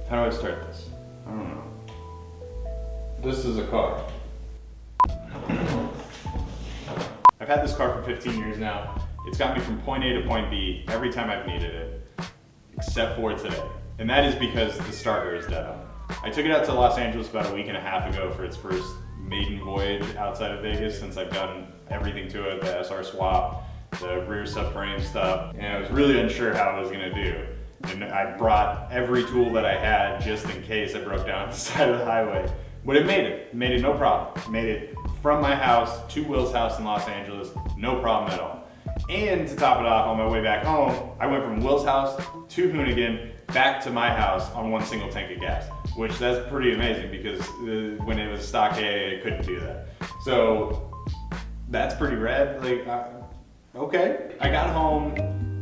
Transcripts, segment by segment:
How do I start this? I don't know. This is a car. I've had this car for 15 years now. It's got me from point A to point B every time I've needed it, except for today. And that is because the starter is dead on. I took it out to Los Angeles about a week and a half ago for its first maiden voyage outside of Vegas, since I've done everything to it, the SR swap, the rear subframe stuff, and I was really unsure how I was gonna do. And I brought every tool that I had just in case I broke down on the side of the highway. But it made it no problem. It made it from my house to Will's house in Los Angeles, no problem at all. And to top it off, on my way back home, I went from Will's house to Hoonigan, back to my house on one single tank of gas, which that's pretty amazing because when it was stock A, I couldn't do that. So that's pretty rad. Like, okay. I got home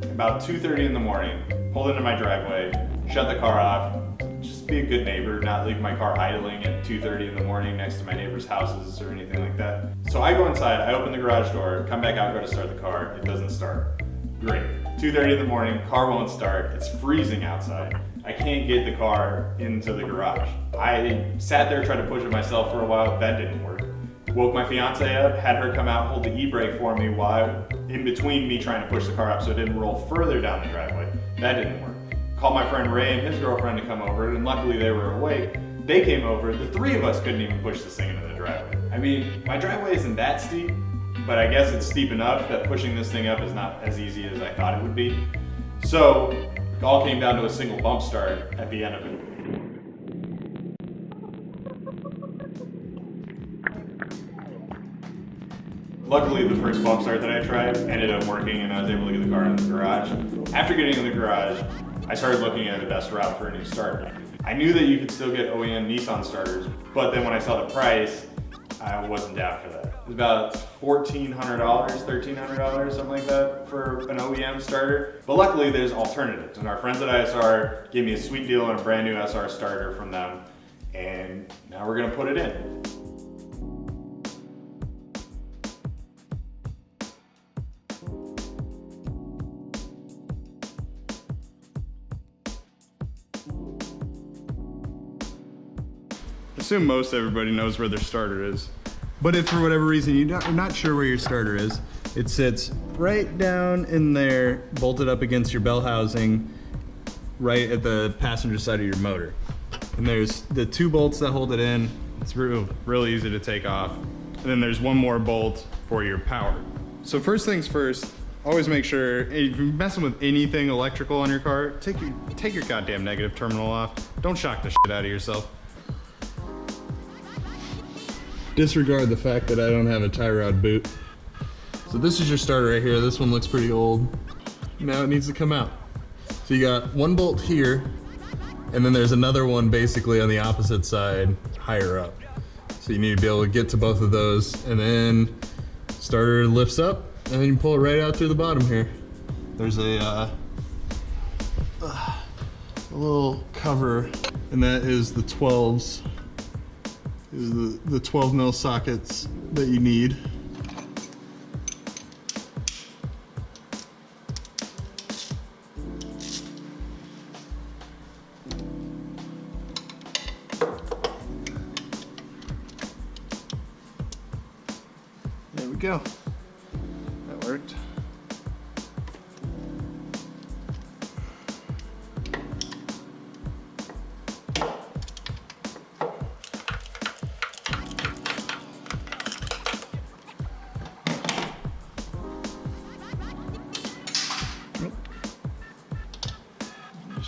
about 2:30 in the morning, pulled into my driveway, shut the car off, just be a good neighbor, not leave my car idling at 2:30 in the morning next to my neighbor's houses or anything like that. So I go inside, I open the garage door, come back out, go to start the car, it doesn't start. Great. 2:30 in the morning, car won't start, it's freezing outside. I can't get the car into the garage. I sat there, tried to push it myself for a while, that didn't work. Woke my fiance up, had her come out, hold the e-brake for me while in between me trying to push the car up so it didn't roll further down the driveway. That didn't work. Called my friend Ray and his girlfriend to come over, and luckily they were awake. They came over, the three of us couldn't even push this thing into the driveway. I mean, my driveway isn't that steep, but I guess it's steep enough that pushing this thing up is not as easy as I thought it would be. So, it all came down to a single bump start at the end of it. Luckily, the first bump start that I tried ended up working and I was able to get the car in the garage. After getting in the garage, I started looking at the best route for a new starter. I knew that you could still get OEM Nissan starters, but then when I saw the price, I wasn't down for that. It was about $1,400, $1,300, something like that for an OEM starter. But luckily there's alternatives, and our friends at ISR gave me a sweet deal on a brand new SR starter from them, and now we're gonna put it in. Assume most everybody knows where their starter is. But if for whatever reason you're not sure where your starter is, it sits right down in there, bolted up against your bell housing, right at the passenger side of your motor. And there's the two bolts that hold it in. It's real easy to take off. And then there's one more bolt for your power. So first things first, always make sure, if you're messing with anything electrical on your car, take your goddamn negative terminal off. Don't shock the shit out of yourself. Disregard the fact that I don't have a tie rod boot. So this is your starter right here. This one looks pretty old. Now it needs to come out. So you got one bolt here, and then there's another one basically on the opposite side, higher up. So you need to be able to get to both of those, and then starter lifts up, and then you pull it right out through the bottom here. There's a little cover, and that is the 12s. Is the 12 mil sockets that you need. There we go. That worked.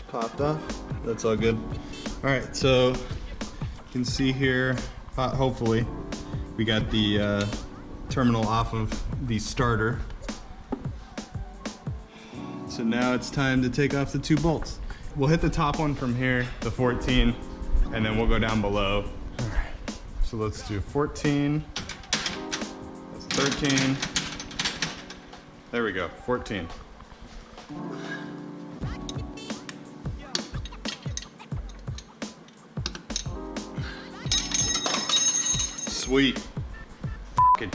Popped off. That's all good. All right, so you can see here, hopefully, we got the terminal off of the starter. So now it's time to take off the two bolts. We'll hit the top one from here, the 14, and then we'll go down below. All right, so let's do 14, that's 13. There we go, 14. Sweet. F***ing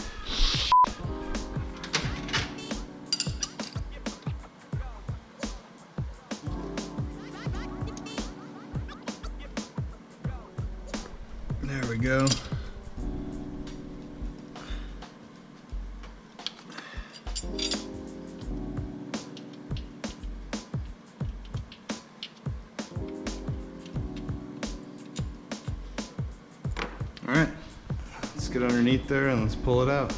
There we go. All right, let's get underneath there and let's pull it out.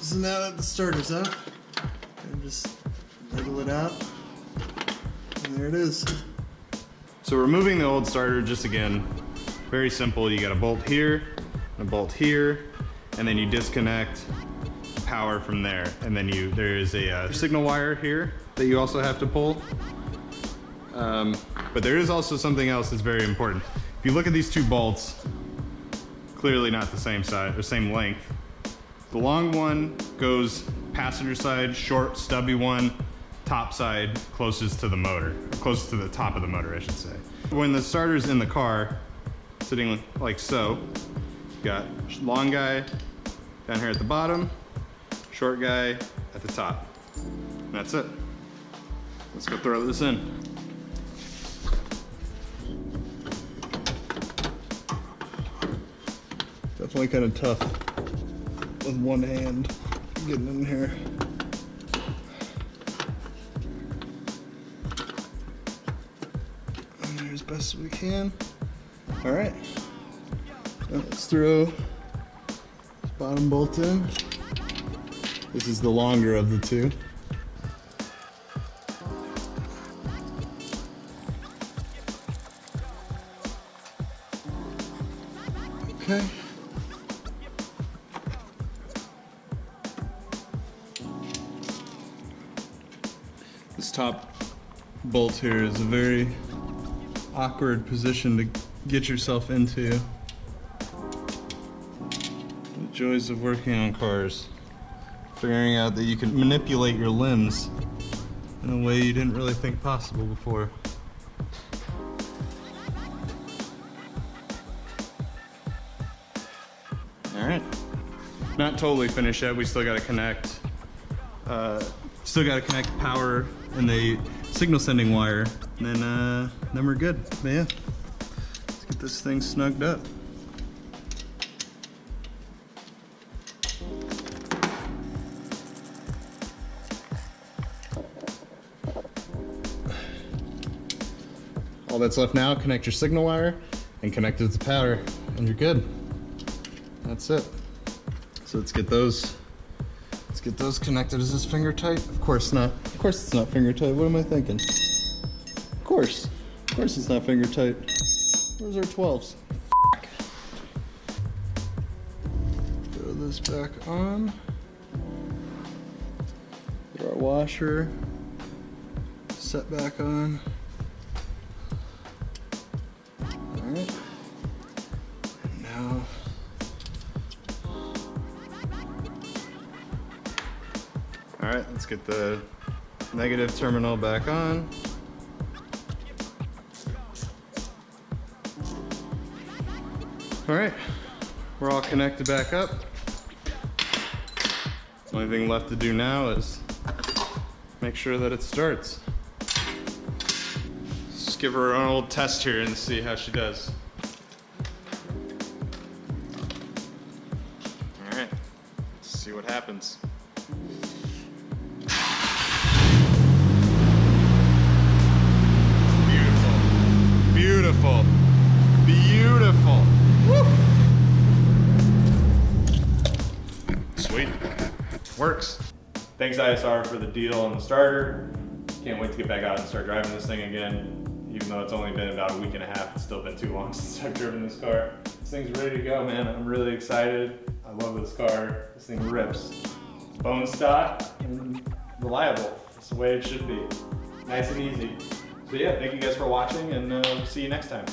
So now that the starter's up, and just wiggle it out, and there it is. So removing the old starter, just again, very simple. You got a bolt here, and a bolt here, and then you disconnect power from there. And then there is a signal wire here that you also have to pull. But there is also something else that's very important. If you look at these two bolts, clearly not the same size or same length. The long one goes passenger side, short, stubby one, top side, closest to the motor, closest to the top of the motor, I should say. When the starter's in the car, sitting like so, you got long guy down here at the bottom, short guy at the top. And that's it. Let's go throw this in. Definitely kind of tough with one hand getting in here. And there as best as we can. All right, now let's throw this bottom bolt in. This is the longer of the two. Okay. This top bolt here is a very awkward position to get yourself into. The joys of working on cars. Figuring out that you can manipulate your limbs in a way you didn't really think possible before. All right, not totally finished yet. We still got to connect. Power and the signal sending wire, and then we're good. But yeah, let's get this thing snugged up. All that's left now, connect your signal wire and connect it to power, and you're good. That's it. So let's get those connected. Is this finger tight? Of course not. Of course it's not finger tight. What am I thinking? Of course it's not finger tight. Where's our 12s? Throw this back on. Throw our washer. Set back on. Alright. And now alright, let's get the negative terminal back on. Alright, we're all connected back up. Only thing left to do now is make sure that it starts. Let's give her an old test here and see how she does. Alright, let's see what happens. Beautiful. Beautiful. Woo. Sweet. Works. Thanks ISR for the deal on the starter. Can't wait to get back out and start driving this thing again. Even though it's only been about a week and a half, it's still been too long since I've driven this car. This thing's ready to go, man. I'm really excited. I love this car. This thing rips. Bone stock and reliable. That's the way it should be. Nice and easy. So yeah, thank you guys for watching, and see you next time.